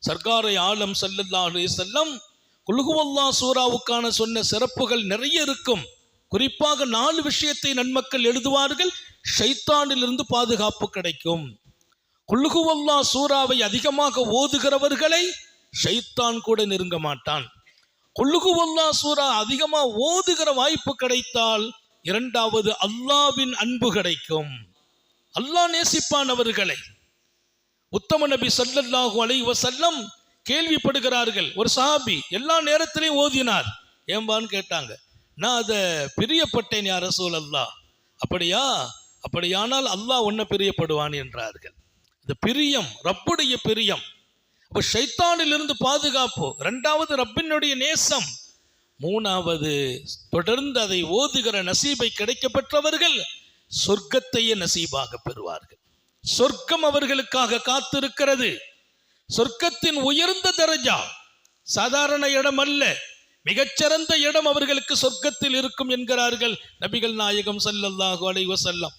சர்க்காரை ஆலம் ஸல்லல்லாஹு அலைஹி வஸல்லம் குல் ஹுவல்லாஹ் சூராவுக்கான சொன்ன சிறப்புகள் நிறைய இருக்கும். குறிப்பாக 4 விஷயத்தை நன்மக்கள் எழுதுவார்கள். ஷைத்தானிலிருந்து பாதுகாப்பு கிடைக்கும். குல் ஹுவல்லாஹ் சூராவை அதிகமாக ஓதுகிறவர்களை ஷைத்தான் கூட நெருங்க மாட்டான். குல் ஹுவல்லாஹ் சூரா அதிகமாக ஓதுகிற வாய்ப்பு கிடைத்தால் இரண்டாவது அல்லாஹ்வின் அன்பு கிடைக்கும். அல்லாஹ் நேசிப்பான் அவர்களை. உத்தம நபி ஸல்லல்லாஹு அலைஹி வஸல்லம் கேள்விப்படுகிறார்கள். ஒரு சஹாபி எல்லா நேரத்திலையும் ஓதினார். ஏம்பான்னு கேட்டாங்க. நான் அதை பிரியப்பட்டேன் யா ரசூலல்லாஹ். அப்படியா? அப்படியானால் அல்லாஹ் உன்னை பிரியப்படுவான் என்றார்கள். இந்த பிரியம் ரப்புடைய பிரியம். அப்ப ஷைத்தானிலிருந்து பாதுகாப்பு. இரண்டாவது ரப்பினுடைய நேசம். மூணாவது தொடர்ந்து அதை ஓதுகிற நசீபை கிடைக்க பெற்றவர்கள் சொர்க்கத்தையே நசீபாக பெறுவார்கள். சொர்க்கம் அவர்களுக்காக காத்திருக்கிறது. சொர்க்கத்தின் உயர்ந்த தரஜா, சாதாரண இடம் அல்ல, மிகச்சிறந்த இடம் அவர்களுக்கு சொர்க்கத்தில் இருக்கும் என்கிறார்கள் நபிகள் நாயகம் ஸல்லல்லாஹு அலைஹி வஸல்லம்.